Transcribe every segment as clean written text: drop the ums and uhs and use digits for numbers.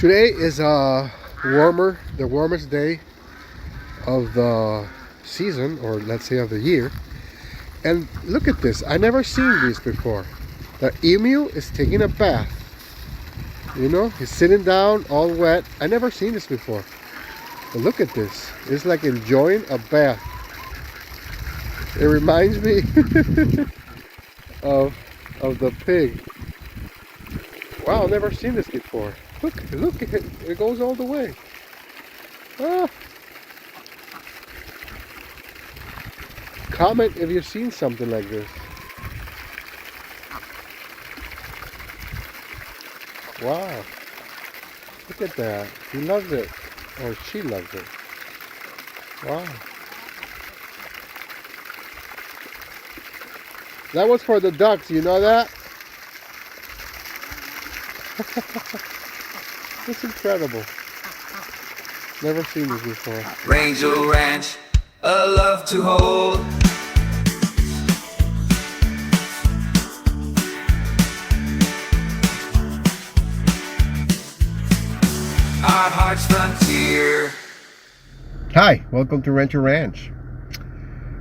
Today is the warmest day of the season, or let's say of the year. And look at this. I never seen this before. The emu is taking a bath. You know, he's sitting down all wet. I never seen this before. But look at this. It's like enjoying a bath. It reminds me of the pig. Wow, never seen this before. Look at it. It goes all the way. Ah. Comment if you've seen something like this. Wow. Look at that. He loves it. Or she loves it. Wow. That was for the ducks, you know that? It's incredible. Never seen this before. Rangel Ranch, a love to hold. Our heart's frontier. Hi, welcome to Rangel Ranch.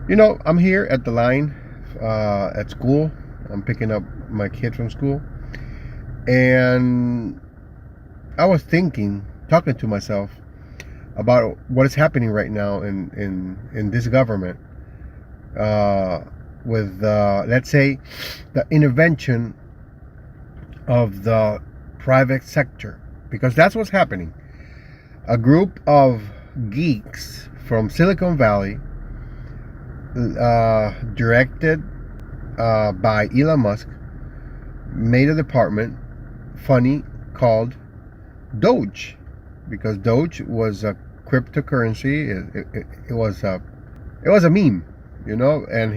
You know, I'm here at the line at school. I'm picking up my kid from school. And I was talking to myself about what is happening right now in this government with, let's say, the intervention of the private sector. Because that's what's happening. A group of geeks from Silicon Valley, directed by Elon Musk, made a department called DOGE, because DOGE was a cryptocurrency. It was a meme, you know, and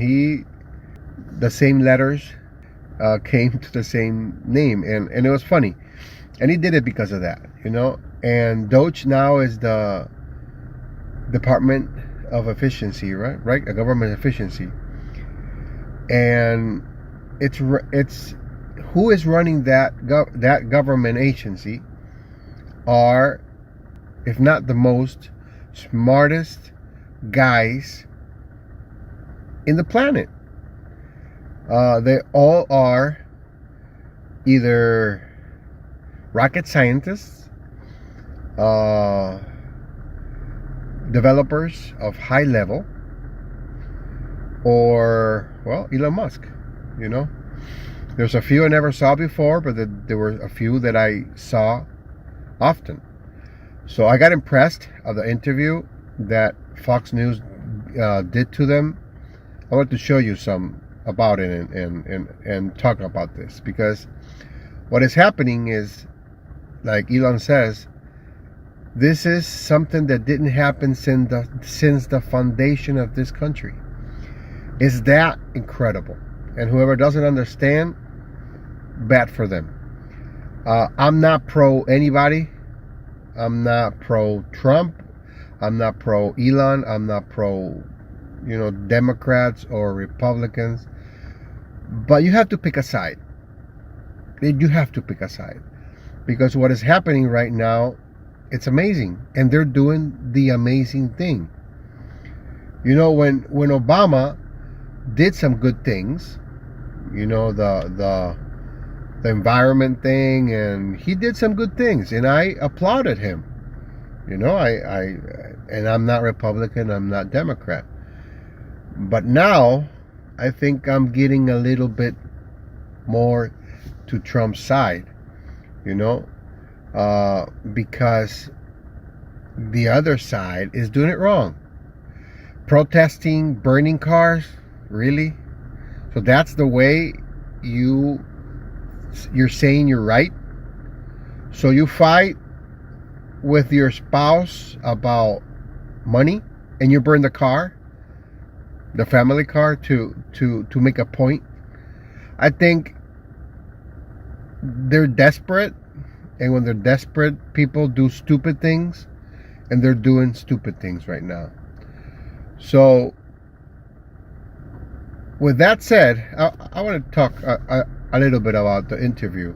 the same letters came to the same name, and it was funny, and he did it because of that, you know. And DOGE now is the Department of Efficiency, right? A government efficiency, and it's who is running that government agency are, if not the most smartest guys in the planet. They all are either rocket scientists, developers of high level, or, well, Elon Musk, you know. There's a few I never saw before, but there were a few that I saw often. So I got impressed of the interview that Fox News did to them. I want to show you some about it and talk about this, because what is happening is, like Elon says, this is something that didn't happen since the foundation of this country. It's that incredible. And whoever doesn't understand, bad for them. I'm not pro anybody. I'm not pro Trump. I'm not pro Elon. I'm not pro, Democrats or Republicans. But you have to pick a side. You have to pick a side. Because what is happening right now, it's amazing. And they're doing the amazing thing. You know, when Obama did some good things, the environment thing, and he did some good things, and I applauded him. And I'm not Republican, I'm not Democrat. But now I think I'm getting a little bit more to Trump's side, because the other side is doing it wrong. Protesting, burning cars, really? So that's the way you're saying you're right? So you fight with your spouse about money, and you burn the car, the family car, to make a point? I think they're desperate, and when they're desperate, people do stupid things, and they're doing stupid things right now. So with that said, I want to talk a little bit about the interview.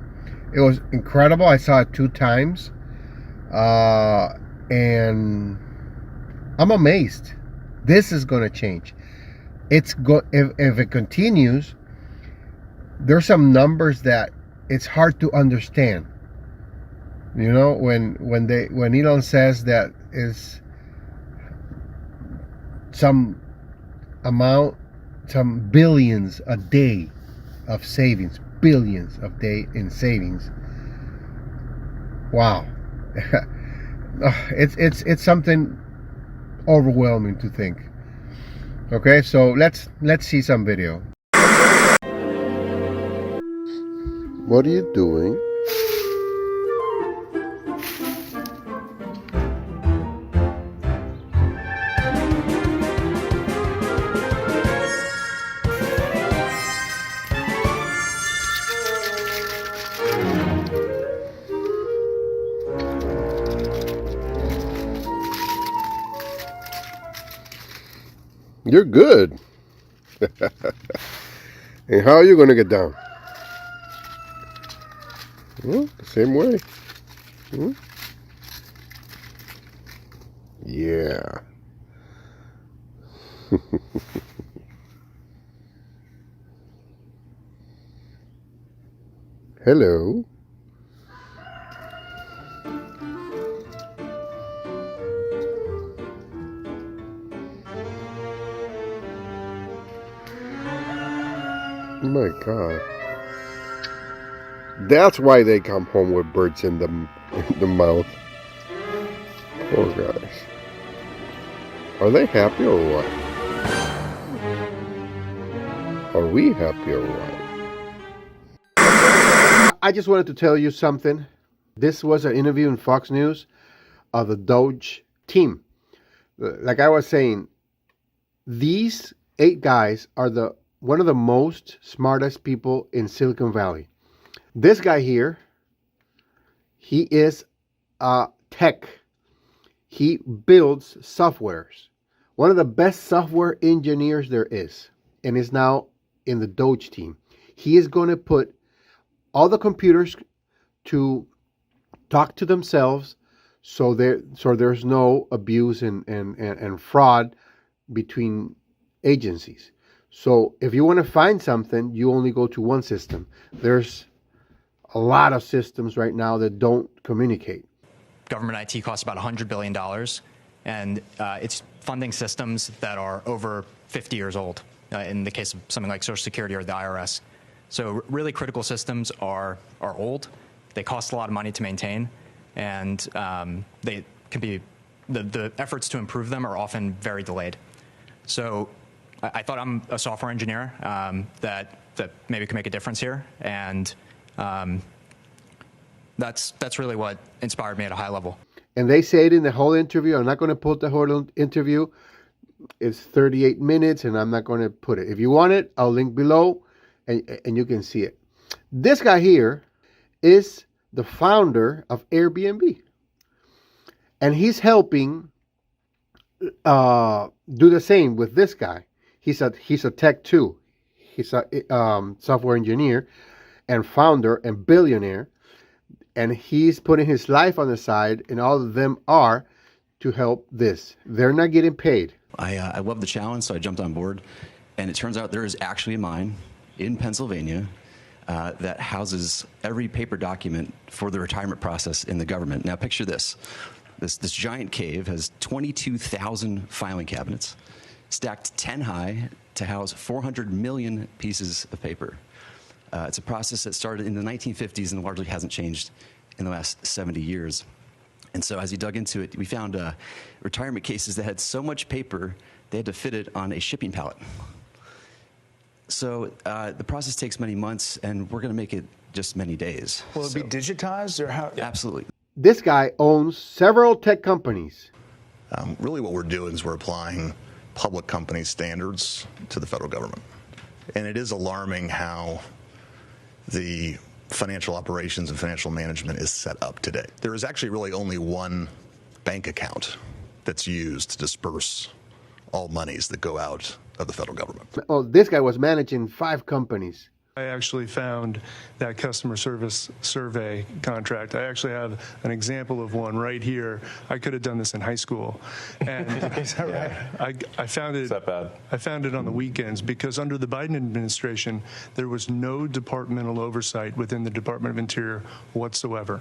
It was incredible. I saw it 2 times. And I'm amazed. This is going to change. If it continues, there's some numbers that it's hard to understand. You know, when Elon says that is some amount, some billions a day of savings, billions a day in savings. Wow. It's something overwhelming to think. Okay, so let's see some video. What are you doing? You're good. And how are you going to get down? Well, the same way. Yeah. Hello. My God. That's why they come home with birds in the mouth. Oh gosh. Are they happy or what? Are we happy or what? I just wanted to tell you something. This was an interview in Fox News of the DOGE team. Like I was saying, these 8 guys are one of the most smartest people in Silicon Valley. This guy here, he is a tech. He builds softwares. One of the best software engineers there is, and is now in the DOGE team. He is going to put all the computers to talk to themselves, so there's no abuse and fraud between agencies. So if you want to find something, you only go to one system. There's a lot of systems right now that don't communicate. Government IT costs about $100 billion, and it's funding systems that are over 50 years old, in the case of something like Social Security or the IRS. So really critical systems are old. They cost a lot of money to maintain, and they can be, the efforts to improve them are often very delayed. So I thought I'm a software engineer that maybe can make a difference here, and that's really what inspired me at a high level. And they say it in the whole interview. I'm not going to put the whole interview. It's 38 minutes, and I'm not going to put it. If you want it, I'll link below, and you can see it. This guy here is the founder of Airbnb, and he's helping do the same with this guy. He's a tech too. He's a software engineer and founder and billionaire, and he's putting his life on the side, and all of them are to help this. They're not getting paid. I love the challenge, so I jumped on board, and it turns out there is actually a mine in Pennsylvania that houses every paper document for the retirement process in the government. Now picture this. This giant cave has 22,000 filing cabinets, stacked 10 high to house 400 million pieces of paper. It's a process that started in the 1950s and largely hasn't changed in the last 70 years. And so as you dug into it, we found retirement cases that had so much paper, they had to fit it on a shipping pallet. So the process takes many months, and we're going to make it just many days. Will it be digitized, or how? Absolutely. This guy owns several tech companies. Really what we're doing is we're applying public company standards to the federal government. And it is alarming how the financial operations and financial management is set up today. There is actually really only one bank account that's used to disperse all monies that go out of the federal government. Oh, this guy was managing 5 companies. I actually found that customer service survey contract. I actually have an example of one right here. I could have done this in high school. And Is that right? I found it. Is that bad? I found it on the weekends because under the Biden administration, there was no departmental oversight within the Department of Interior whatsoever.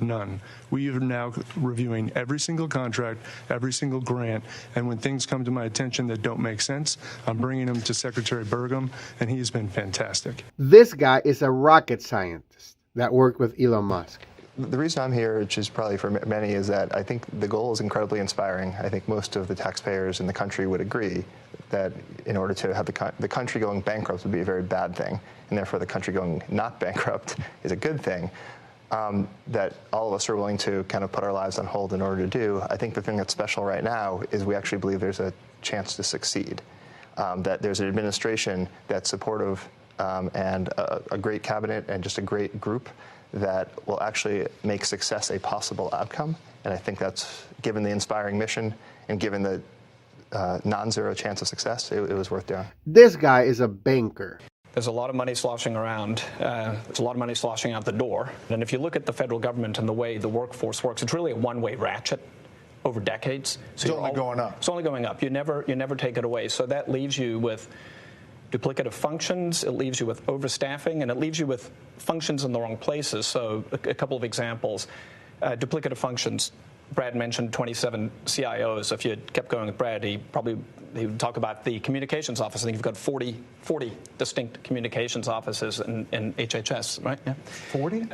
None. We are now reviewing every single contract, every single grant, and when things come to my attention that don't make sense, I'm bringing them to Secretary Burgum, and he has been fantastic. This guy is a rocket scientist that worked with Elon Musk. The reason I'm here, which is probably for many, is that I think the goal is incredibly inspiring. I think most of the taxpayers in the country would agree that in order to have the country going bankrupt would be a very bad thing, and therefore the country going not bankrupt is a good thing. That all of us are willing to kind of put our lives on hold in order to do. I think the thing that's special right now is we actually believe there's a chance to succeed, that there's an administration that's supportive and a great cabinet and just a great group that will actually make success a possible outcome. And I think that's, given the inspiring mission and given the non-zero chance of success, it was worth doing. This guy is a banker. There's a lot of money sloshing around. There's a lot of money sloshing out the door. And if you look at the federal government and the way the workforce works, it's really a one-way ratchet over decades. So It's only going up. It's only going up. You never take it away. So that leaves you with duplicative functions. It leaves you with overstaffing, and it leaves you with functions in the wrong places. So a couple of examples. Duplicative functions. Brad mentioned 27 CIOs. If you had kept going with Brad, he would talk about the communications office. I think you've got 40 distinct communications offices in HHS, right? Yeah. 40?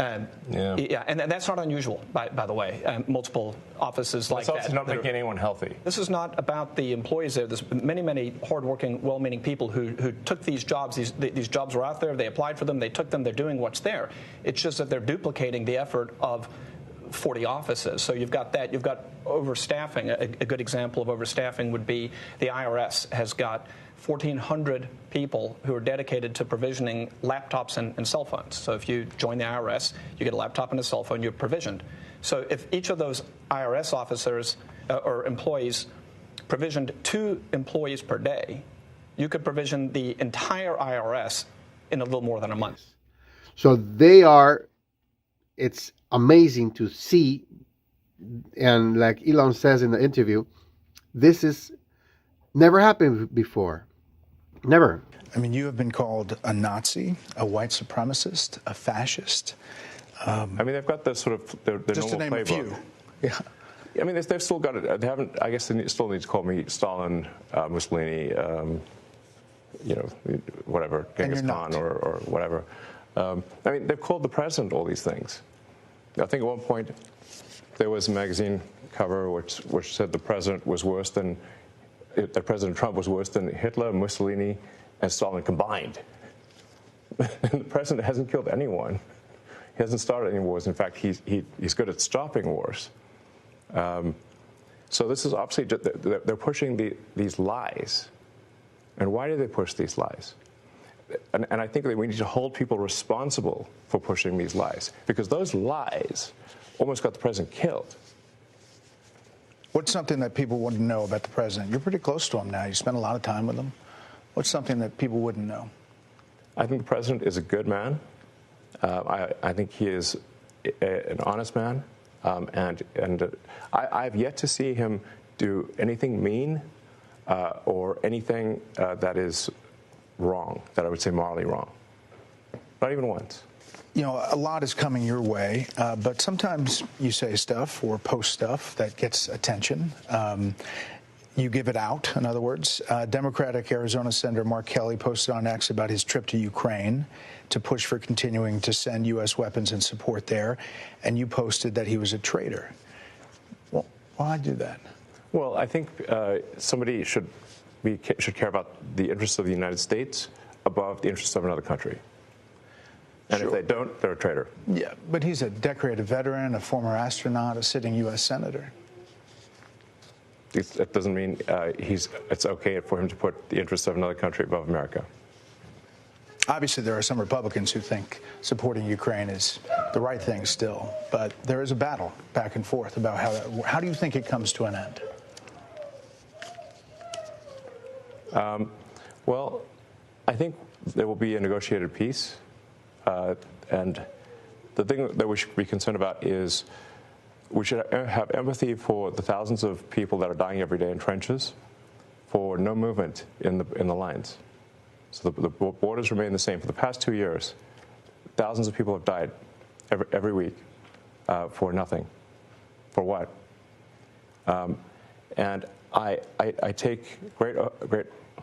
Yeah, and that's not unusual, by the way. Multiple offices like that. It's also not making anyone healthy. This is not about the employees there. There's many hardworking, well-meaning people who took these jobs. These jobs were out there. They applied for them. They took them. They're doing what's there. It's just that they're duplicating the effort of 40 offices. So you've got that. You've got overstaffing. A good example of overstaffing would be the IRS has got 1,400 people who are dedicated to provisioning laptops and cell phones. So if you join the IRS, you get a laptop and a cell phone, you're provisioned. So if each of those IRS officers or employees provisioned 2 employees per day, you could provision the entire IRS in a little more than a month. So it's amazing to see, and like Elon says in the interview, this is never happened before. Never. I mean, you have been called a Nazi, a white supremacist, a fascist. I mean, they've got the sort of their Just to normal name playbook. a few. Yeah. I mean, they've still got it. They haven't. I guess they still need to call me Stalin, Mussolini, whatever, Genghis Khan, or whatever. I mean, they've called the president all these things. I think at one point there was a magazine cover which said President Trump was worse than Hitler, Mussolini, and Stalin combined. And the president hasn't killed anyone. He hasn't started any wars. In fact, he's good at stopping wars. So this is obviously they're pushing these lies. And why do they push these lies? And I think that we need to hold people responsible for pushing these lies, because those lies almost got the president killed. What's something that people wouldn't know about the president? You're pretty close to him now. You spend a lot of time with him. What's something that people wouldn't know? I think the president is a good man. I think he is an honest man, and I've yet to see him do anything mean or anything that is wrong, that I would say morally wrong. Not even once. You know, a lot is coming your way, but sometimes you say stuff or post stuff that gets attention. You give it out, in other words. Democratic Arizona Senator Mark Kelly posted on X about his trip to Ukraine to push for continuing to send U.S. weapons and support there, and you posted that he was a traitor. Well, why do that? Well, I think somebody should care about the interests of the United States above the interests of another country. And if they don't, they're a traitor. Yeah, but he's a decorated veteran, a former astronaut, a sitting U.S. senator. That doesn't mean it's okay for him to put the interests of another country above America. Obviously, there are some Republicans who think supporting Ukraine is the right thing still, but there is a battle back and forth about how do you think it comes to an end? Well, I think there will be a negotiated peace. And the thing that we should be concerned about is we should have empathy for the thousands of people that are dying every day in trenches, for no movement in the lines. So the borders remain the same. For the past 2 years, thousands of people have died every week for nothing. For what? And I take great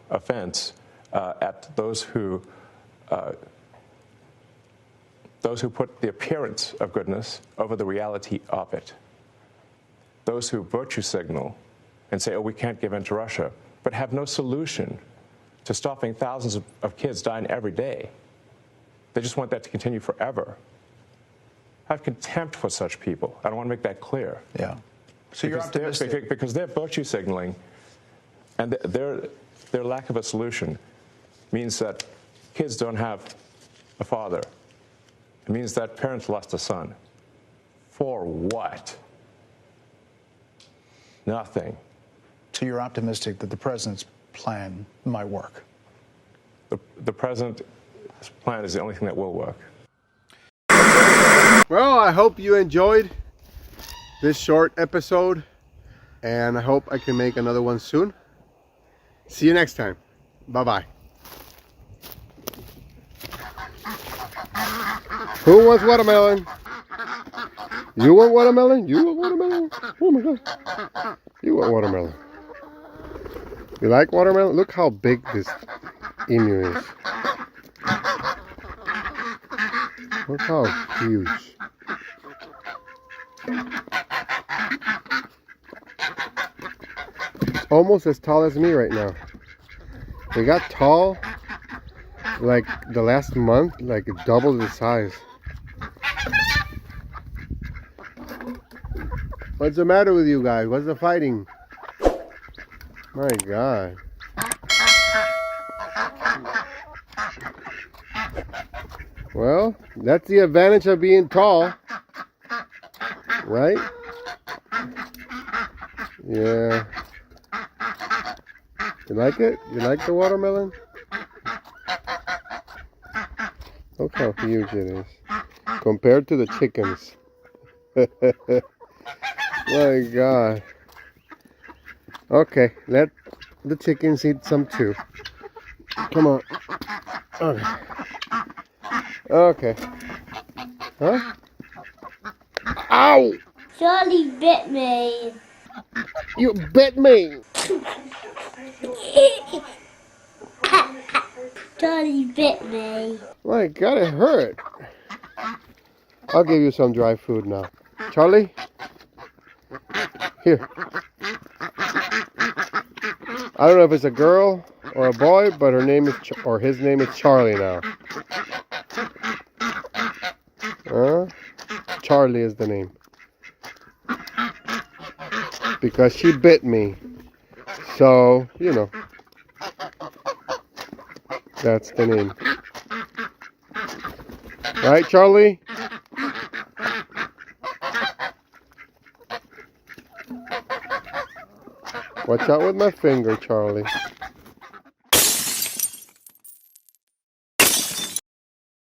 offense at those who put the appearance of goodness over the reality of it. Those who virtue signal and say, oh, we can't give in to Russia, but have no solution to stopping thousands of kids dying every day. They just want that to continue forever. I have contempt for such people. I don't want to make that clear. Yeah. So you're optimistic. Because they're virtue signaling, and their lack of a solution means that kids don't have a father. It means that parents lost a son. For what? Nothing. So you're optimistic that the president's plan might work? The president's plan is the only thing that will work. Well, I hope you enjoyed this short episode, and I hope I can make another one soon. See you next time. Bye-bye. Who wants watermelon? You want watermelon? You want watermelon? Oh my God. You want watermelon. You like watermelon? Look how big this emu is. Look how huge. It's almost as tall as me right now. They got tall like the last month, like double the size. What's the matter with you guys? What's the fighting? My God. Well, that's the advantage of being tall. Right? Yeah. You like it? You like the watermelon? Look how huge it is. Compared to the chickens. My God. Okay, let the chickens eat some too. Come on. Okay. Okay. Huh? Ow! Charlie bit me. You bit me! Charlie bit me. My God, it hurt. I'll give you some dry food now. Charlie? Here. I don't know if it's a girl or a boy, but her name is his name is Charlie now. Charlie is the name. Because she bit me. So, you know. That's the name. Right, Charlie? Watch out with my finger, Charlie.